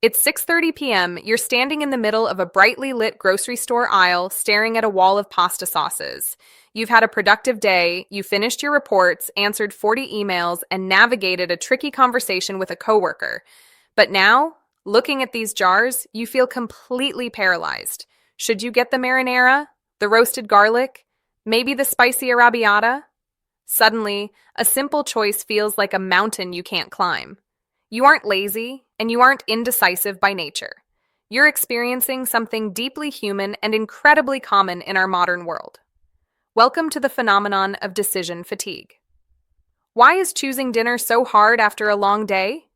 It's 6:30 p.m. You're standing in the middle of a brightly lit grocery store aisle, staring at a wall of pasta sauces. You've had a productive day, you finished your reports, answered 40 emails, and navigated a tricky conversation with a coworker. But now, looking at these jars, you feel completely paralyzed. Should you get the marinara? The roasted garlic? Maybe the spicy arrabbiata? Suddenly, a simple choice feels like a mountain you can't climb. You aren't lazy, and you aren't indecisive by nature. You're experiencing something deeply human and incredibly common in our modern world. Welcome to the phenomenon of decision fatigue. Why is choosing dinner so hard after a long day?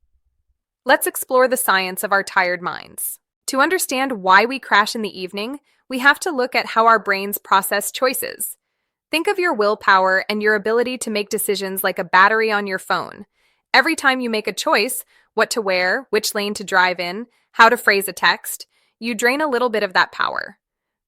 Let's explore the science of our tired minds. To understand why we crash in the evening, we have to look at how our brains process choices. Think of your willpower and your ability to make decisions like a battery on your phone. Every time you make a choice, what to wear, which lane to drive in, how to phrase a text, you drain a little bit of that power.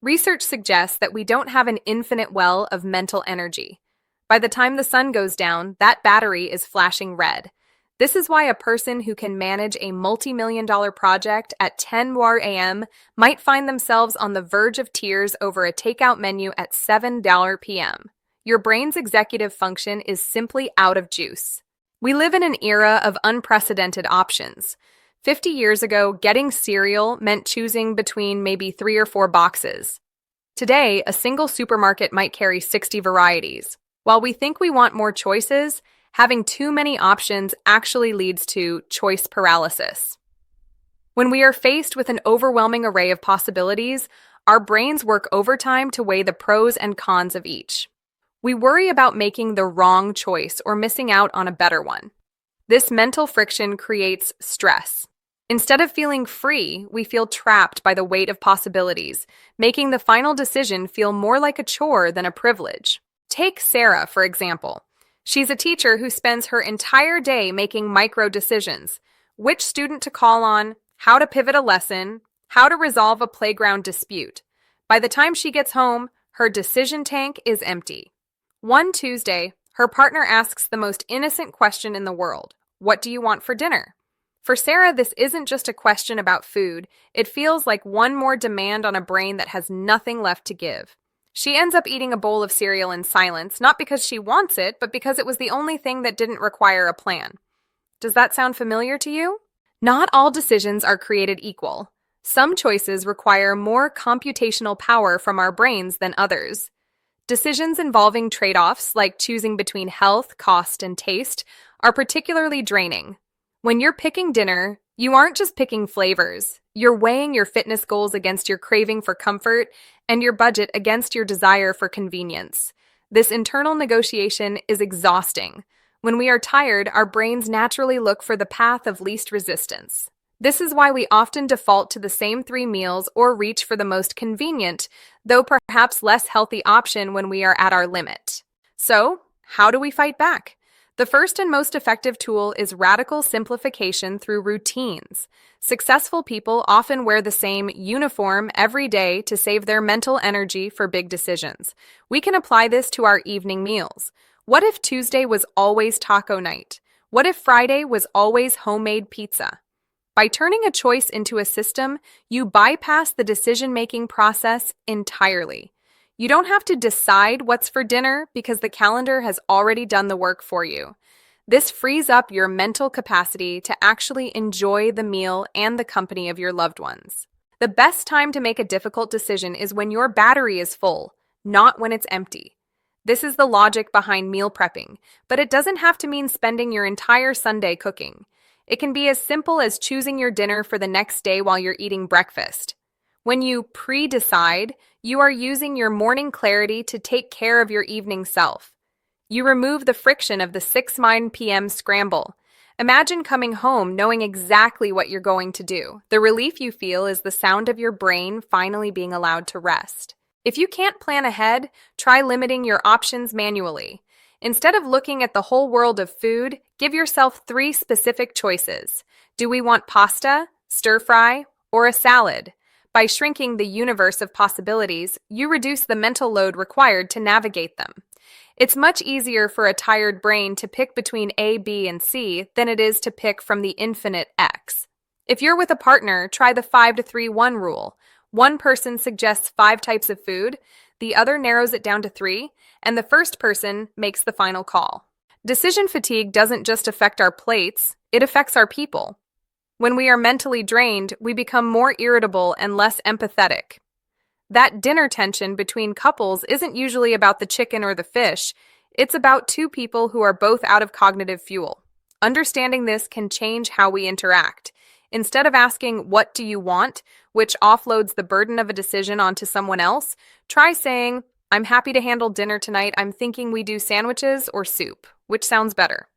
Research suggests that we don't have an infinite well of mental energy. By the time the sun goes down, that battery is flashing red. This is why a person who can manage a multi-million-dollar project at 10 a.m. might find themselves on the verge of tears over a takeout menu at $7 p.m. Your brain's executive function is simply out of juice. We live in an era of unprecedented options. 50 years ago, getting cereal meant choosing between maybe 3 or 4 boxes. Today, a single supermarket might carry 60 varieties. While we think we want more choices, having too many options actually leads to choice paralysis. When we are faced with an overwhelming array of possibilities, our brains work overtime to weigh the pros and cons of each. We worry about making the wrong choice or missing out on a better one. This mental friction creates stress. Instead of feeling free, we feel trapped by the weight of possibilities, making the final decision feel more like a chore than a privilege. Take Sarah, for example. She's a teacher who spends her entire day making micro decisions: which student to call on, how to pivot a lesson, how to resolve a playground dispute. By the time she gets home, her decision tank is empty. One Tuesday, her partner asks the most innocent question in the world: what do you want for dinner? For Sarah, this isn't just a question about food. It feels like one more demand on a brain that has nothing left to give. She ends up eating a bowl of cereal in silence, not because she wants it, but because it was the only thing that didn't require a plan. Does that sound familiar to you? Not all decisions are created equal. Some choices require more computational power from our brains than others. Decisions involving trade-offs, like choosing between health, cost, and taste, are particularly draining. When you're picking dinner, you aren't just picking flavors. You're weighing your fitness goals against your craving for comfort and your budget against your desire for convenience. This internal negotiation is exhausting. When we are tired, our brains naturally look for the path of least resistance. This is why we often default to the same 3 meals or reach for the most convenient, though perhaps less healthy option when we are at our limit. So, how do we fight back? The first and most effective tool is radical simplification through routines. Successful people often wear the same uniform every day to save their mental energy for big decisions. We can apply this to our evening meals. What if Tuesday was always taco night? What if Friday was always homemade pizza? By turning a choice into a system, you bypass the decision-making process entirely. You don't have to decide what's for dinner because the calendar has already done the work for you. This frees up your mental capacity to actually enjoy the meal and the company of your loved ones. The best time to make a difficult decision is when your battery is full, not when it's empty. This is the logic behind meal prepping, but it doesn't have to mean spending your entire Sunday cooking. It can be as simple as choosing your dinner for the next day while you're eating breakfast. When you pre-decide, you are using your morning clarity to take care of your evening self. You remove the friction of the 6 p.m. scramble. Imagine coming home knowing exactly what you're going to do. The relief you feel is the sound of your brain finally being allowed to rest. If you can't plan ahead, try limiting your options manually. Instead of looking at the whole world of food, give yourself 3 specific choices. Do we want pasta, stir fry, or a salad? By shrinking the universe of possibilities, you reduce the mental load required to navigate them. It's much easier for a tired brain to pick between A, B, and C than it is to pick from the infinite X. If you're with a partner, try the 5 to 3 1 rule. One person suggests 5 types of food, the other narrows it down to 3, and the first person makes the final call. Decision fatigue doesn't just affect our plates, it affects our people. When we are mentally drained, we become more irritable and less empathetic. That dinner tension between couples isn't usually about the chicken or the fish, it's about two people who are both out of cognitive fuel. Understanding this can change how we interact. Instead of asking, "What do you want?" which offloads the burden of a decision onto someone else, try saying, "I'm happy to handle dinner tonight. I'm thinking we do sandwiches or soup. Which sounds better?"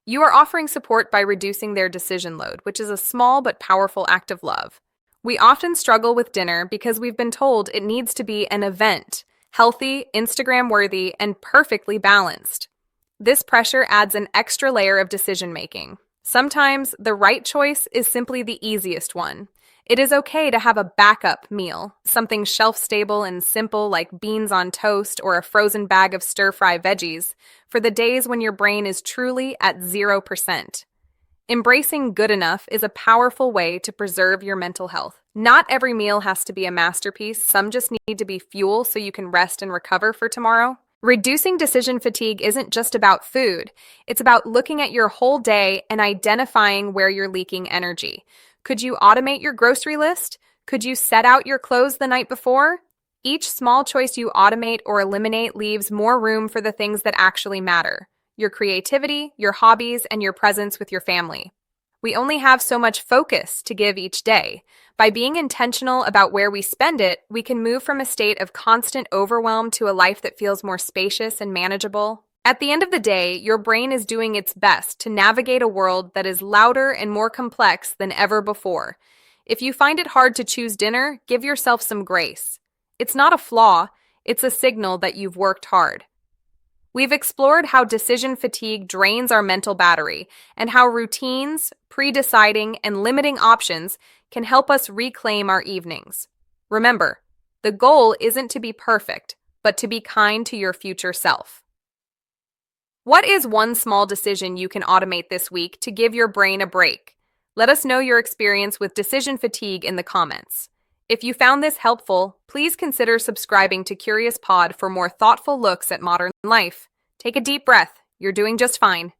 You are offering support by reducing their decision load, which is a small but powerful act of love. We often struggle with dinner because we've been told it needs to be an event, healthy, Instagram-worthy, and perfectly balanced. This pressure adds an extra layer of decision-making. Sometimes the right choice is simply the easiest one. It is okay to have a backup meal, something shelf-stable and simple like beans on toast or a frozen bag of stir-fry veggies, for the days when your brain is truly at 0%. Embracing good enough is a powerful way to preserve your mental health. Not every meal has to be a masterpiece, some just need to be fuel so you can rest and recover for tomorrow. Reducing decision fatigue isn't just about food, it's about looking at your whole day and identifying where you're leaking energy. Could you automate your grocery list? Could you set out your clothes the night before? Each small choice you automate or eliminate leaves more room for the things that actually matter: your creativity, your hobbies, and your presence with your family. We only have so much focus to give each day. By being intentional about where we spend it, we can move from a state of constant overwhelm to a life that feels more spacious and manageable. At the end of the day, your brain is doing its best to navigate a world that is louder and more complex than ever before. If you find it hard to choose dinner, give yourself some grace. It's not a flaw, it's a signal that you've worked hard. We've explored how decision fatigue drains our mental battery and how routines, pre-deciding, and limiting options can help us reclaim our evenings. Remember, the goal isn't to be perfect, but to be kind to your future self. What is one small decision you can automate this week to give your brain a break? Let us know your experience with decision fatigue in the comments. If you found this helpful, please consider subscribing to Curious Pod for more thoughtful looks at modern life. Take a deep breath. You're doing just fine.